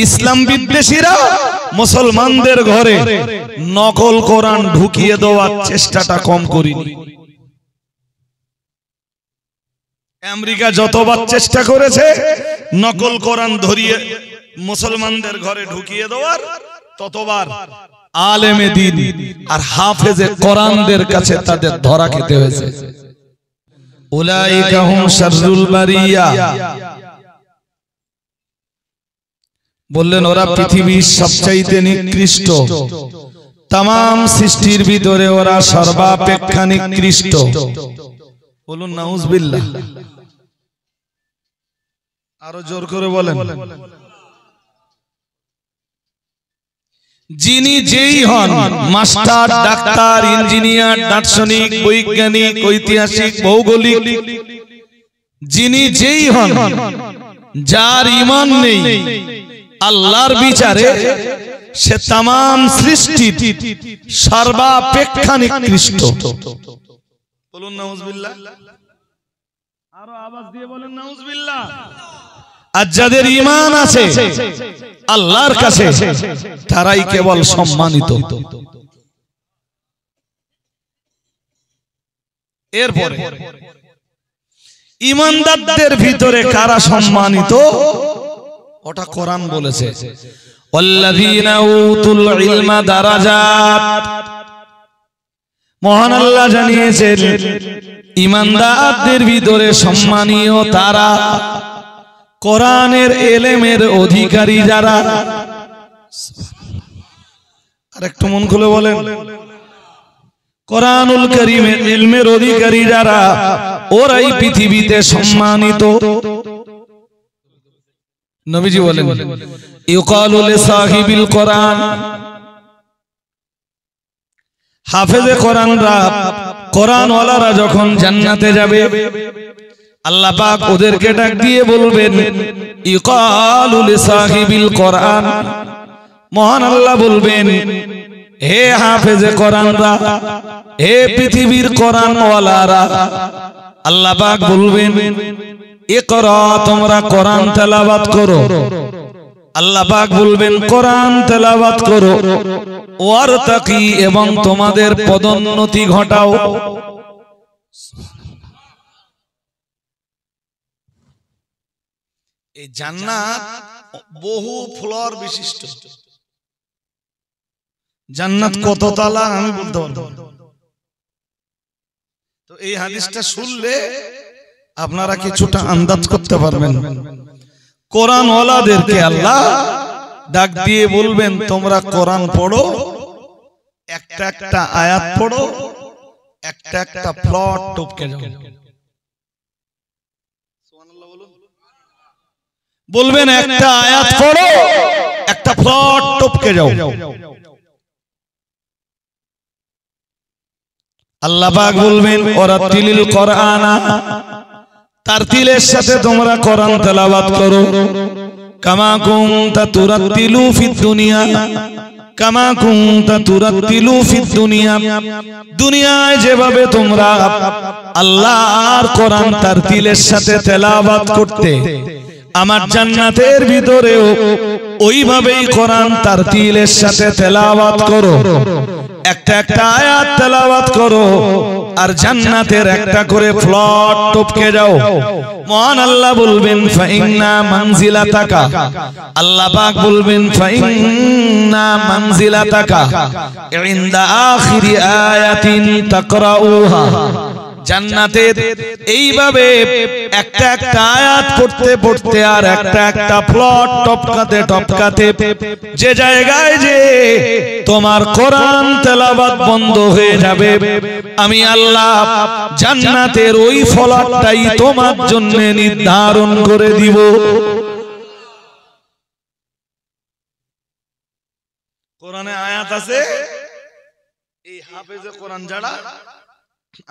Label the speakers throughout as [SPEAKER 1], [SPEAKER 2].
[SPEAKER 1] ইসলাম বিদ্বেষীরা মুসলমানদের ঘরে নকল কোরআন ঢুকিয়ে দেওয়ার চেষ্টাটা কম করেনি। আমেরিকা যতবার চেষ্টা করেছে নকল কোরআন ধরিয়ে মুসলমানদের ঘরে ঢুকিয়ে দেওয়ার, ততবার আলেমে দ্বীন আর হাফেজে কোরআনদের কাছে তাদের ধরা খেতে হয়েছে। উলাইকা হুম শাররুল বারিয়া, বললেন ওরা পৃথিবীর সবচাইতে নিকৃষ্ট, तमाम সৃষ্টির ভিতরে ওরা সর্বাপেক্ষা নিকৃষ্ট। বলুন নাউজুবিল্লাহ, আরো জোর করে বলেন। যিনি যেই হন, মাস্টার, ডাক্তার, ইঞ্জিনিয়ার, দার্শনিক, বৈজ্ঞানিক, ঐতিহাসিক, ভৌগোলিক, যিনি যেই হন, যার ঈমান নেই আল্লাহর বিচারে সে तमाम সৃষ্টি সর্বাপেক্ষা নিকৃষ্ট। বলুন নাউজুবিল্লাহ, আরো আওয়াজ দিয়ে বলেন নাউজুবিল্লাহ। আর যাদের ঈমান আছে আল্লাহর কাছে তারাই কেবল সম্মানিত। এরপরে ঈমানদারদের ভিতরে কারা সম্মানিত ওটা কোরআন বলেছে, ওয়াল্লাযীনা উতুল ইলমা দারাজাত। মহান আল্লাহ জানিয়েছেন ঈমানদারদের ভিতরে সম্মানীয় তারা, কোরআনের ইলমের অধিকারী যারা। আর একটু মন খুলে বলেন, কোরআনুল কারীমের ইলমের অধিকারী যারা ওরাই পৃথিবীতে সম্মানিত। নবীজি বলেন ইউকালু লিসাহিবিল কোরআন, হাফেজে কোরআনরা, কোরআনওয়ালারা যখন জান্নাতে যাবে আল্লাহ পাক ওদেরকে ডাক দিয়ে বলবেন ইউকালু লিসাহিবিল কোরআন, মহান আল্লাহ বলবেন হে হাফেজে কোরআনরা, হে পৃথিবীর কোরআনওয়ালারা, আল্লাহ পাক বলবেন ইকরা, তোমরা কোরআন তেলাওয়াত করো। আল্লাহ পাক বলবেন কোরআন তেলাওয়াত করো, ওয়ারতাকি, এবং তোমাদের পদোন্নতি ঘটাও। এই জান্নাত বহু ফ্লোর বিশিষ্ট। জান্নাত কত তলা আমি বলতে পারবো না। তো এই হাদিসটা শুনলে আপনারা কিছুটা আন্দাজ করতে পারবেন। কোরআন ওয়ালাদেরকে আল্লাহ ডাক দিয়ে বলবেন তোমরা কোরআন পড়ো, একটা একটা আয়াত পড়ো, একটা একটা প্লট টপকে যাও। সুবহানাল্লাহ বলুন। বলবেন একটা আয়াত পড়ো, একটা প্লট টপকে যাও। আল্লাহ পাক বলবেন ওয়ারাতিলিল কোরআনা, তারতিলের সাথে তোমরা কোরআন তেলাওয়াত করো। কামা কুনতা তুরাতিলু ফিদ দুনিয়া, কামা কুনতা তুরাতিলু ফিদ দুনিয়া, দুনিয়ায় যেভাবে তোমরা আল্লাহর কোরআন তারতিলের সাথে তেলাওয়াত করতে, আমার জান্নাতের ভিতরেও ওইভাবেই কোরআন তারতিলের সাথে তেলাওয়াত করো। একটা একটা আয়াত তেলাওয়াত করো আর জান্নাতের একটা করে ফ্লট টপকে যাও। মহান আল্লাহ বলবেন ফাইন্না মানজিলাতাকা, আল্লাহ পাক বলবেন ফাইন্না মানজিলাতাকা ইনদা আখিরি আয়াতিন তাকরাউহা। জান্নাতের এইভাবে একটা একটা আয়াত পড়তে পড়তে আর একটা একটা প্লট টপকাতে টপকাতে যে জায়গায় যে তোমার কোরআন তেলাওয়াত বন্ধ হয়ে যাবে, আমি আল্লাহ জান্নাতের ওই ফলকটাই তোমার জন্য নির্ধারণ করে দিব। কোরআনে আয়াত আছে, এই হাফেজে কোরআন যারা,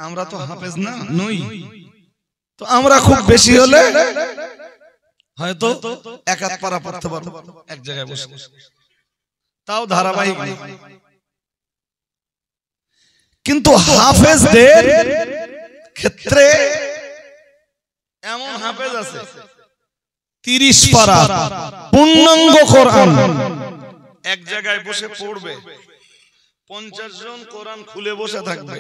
[SPEAKER 1] আমরা তো হাফেজ না নই, তো আমরা খুব বেশি হলে হয়তো এক হাত পারা পড়তে পারবো এক জায়গায় বসে, তাও ধারাবাহিক। কিন্তু হাফেজদের ক্ষেত্রে এমন হাফেজ আছে 30 পারা পূর্ণাঙ্গ কোরআন এক জায়গায় বসে পড়বে, 50 জন কোরআন খুলে বসে থাকবে,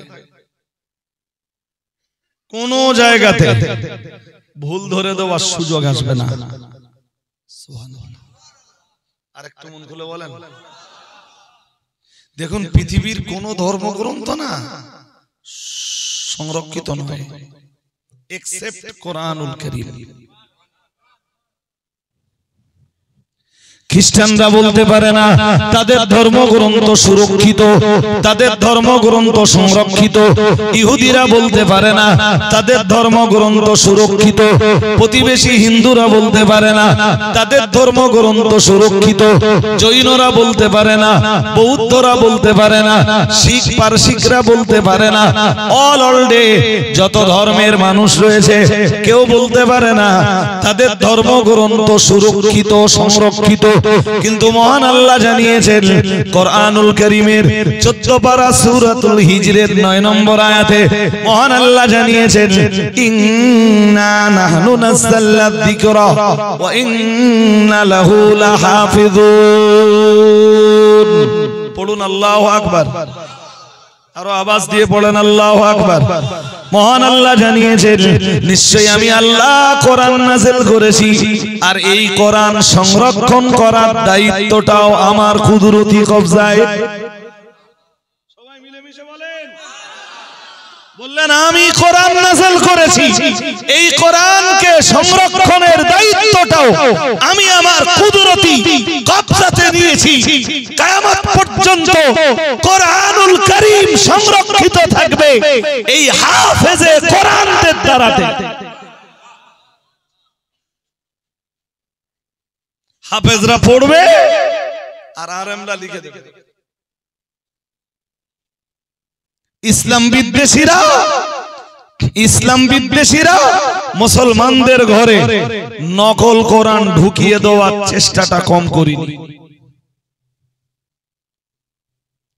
[SPEAKER 1] কোন জায়গাতে ভুল ধরে দেওয়ার সুযোগ আসবে না। সুবহানাল্লাহ। আরেকটু মন খুলে বলেন। দেখুন, পৃথিবীর কোন ধর্মগ্রন্থ না সংরক্ষিত নয় এক্সেপ্ট কোরআনুল কারীম। খ্রিস্টানরা বলতে পারে না তাদের ধর্মগ্রন্থ সুরক্ষিত, তাদের ধর্মগ্রন্থ সংরক্ষিত। ইহুদিরা বলতে পারে না তাদের ধর্মগ্রন্থ সুরক্ষিত। প্রতিবেশী হিন্দুরা বলতে পারে না তাদের ধর্মগ্রন্থ সুরক্ষিত। জৈনরা বলতে পারে না, বৌদ্ধরা বলতে পারে না, শিখ পারসিকরা বলতে পারে না। অল ডে যত ধর্মের মানুষ রয়েছে কেউ বলতে পারে না তাদের ধর্মগ্রন্থ সুরক্ষিত সংরক্ষিত। কিন্তু মহান আল্লাহ জানিয়েছেন কোরআনুল কারীমের 14 পারা সূরাতুল হিজরের 9 নম্বর আয়াতে মহান আল্লাহ জানিয়েছেন, ইন্না নাহনু নাযালনা যিকরা ওয়া ইন্না লাহু লাহাফিজুন। পড়ুন আল্লাহু আকবার, আরো আওয়াজ দিয়ে পড়েন আল্লাহু আকবার। মহান আল্লাহ জানিয়েছেন নিশ্চয়ই আমি আল্লাহ কোরআন নাযিল করেছি, আর এই কোরআন সংরক্ষণ করার দায়িত্বটাও আমার কুদরতি কবজায়। সবাই মিলেমিশে বলেন, বললেন আমি কোরআন নাযিল করেছি, এই কোরআনকে সংরক্ষণের দায়িত্বটাও আমি আমার কুদরতি কবজাতে নিয়েছি। কিয়ামত পর্যন্ত কোরআনুল কারীম সংরক্ষিত থাকবে এই হাফেজে কোরআনদের দ্বারাতে। হাফেজরা পড়বে আর আলেমরা লিখে দেবে। ইসলাম বিদ্বেষীরা মুসলমানদের ঘরে নকল কোরআন ঢুকিয়ে দেওয়ার চেষ্টাটা কম করেনি।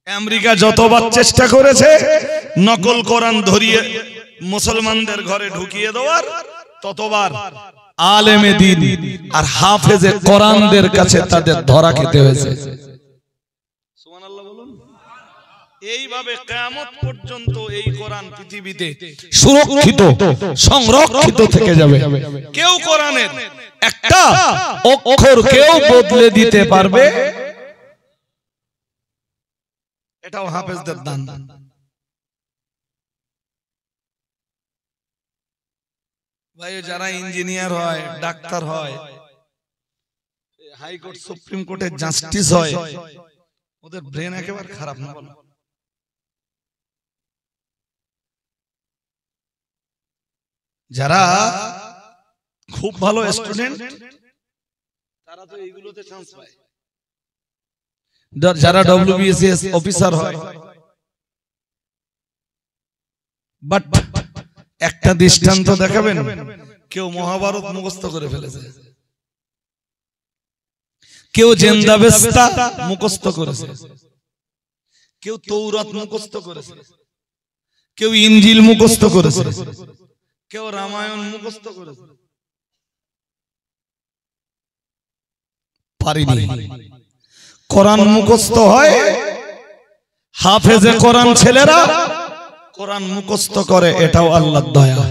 [SPEAKER 1] আমেরিকা যতবার চেষ্টা করেছে নকল কোরআন ধরিয়ে মুসলমানদের ঘরে ঢুকিয়ে দেওয়ার, ততবার আলেমে দ্বীন আর হাফেজে কোরআনদের কাছে তাদের ধরা খেতে হয়েছে। সুবহানাল্লাহ বলুন। এইভাবে কিয়ামত পর্যন্ত এই কোরআন পৃথিবীতে সুরক্ষিত সংরক্ষিত থেকে যাবে। কেউ কোরআনের একটা অক্ষর কেউ বদলে দিতে পারবে, এটাও হাফেজদের দান। ভাই যারা ইঞ্জিনিয়ার হয়, ডাক্তার হয়, হাইকোর্ট সুপ্রিম কোর্টের জাস্টিস হয়, ওদের ব্রেন একেবারে খারাপ না বলো? যারা খুব ভালো স্টুডেন্ট তারা তো এইগুলোতে চান্স পায়। যারা ডব্লিউবিসিএস অফিসার হয়, বাট একটা দৃষ্টান্ত দেখাবেন, কেউ মহাভারত মুখস্থ করে ফেলেছে, কেউ জেন্দাবেস্তা মুখস্থ করেছে, কেউ তৌরাত মুখস্থ করেছে, কেউ ইনজিল মুখস্থ করেছে, কেউ রামায়ণ মুখস্থ করেছে। পারিনি। কোরআন মুখস্থ হয়, হাফেজে কোরআন ছেলেরা কোরআন মুখস্থ করে, এটাও আল্লাহর দয়া।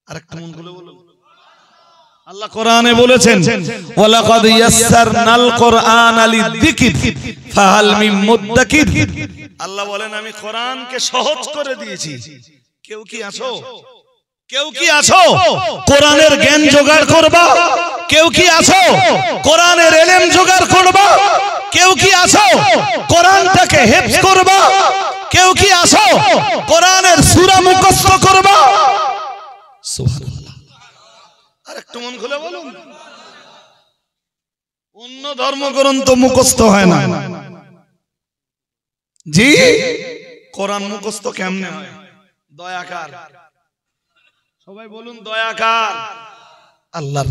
[SPEAKER 1] আরেকটা মন খুলে বলুন, আল্লাহ কোরআনে বলেছেন ওয়ালাকাদ ইয়াসসারনাল কোরআনা লিযিকর ফাহাল মিন মুদ্দাকির। আল্লাহ বলেন আমি কোরআনকে সহজ করে দিয়েছি। কেউ কি আছো? কেউ কি আছো কোরআনের জ্ঞান জোগাড় করবা? কেউ কি আছো কোরআনের ইলম জোগাড় করবা? কেউ কি আছো কোরআনটাকে হিফজ করবা? কেউ কি আছো কোরআনের সূরা মুখস্থ করবা? সুবহানাল্লাহ। আরেকটু মন খুলে বলুন, অন্য ধর্মগ্রন্থ মুখস্থ হয় না। জি, কোরআন মুখস্থ কেমনে হয়? দয়াকার। সবাই বলুন দয়াকার আল্লাহ।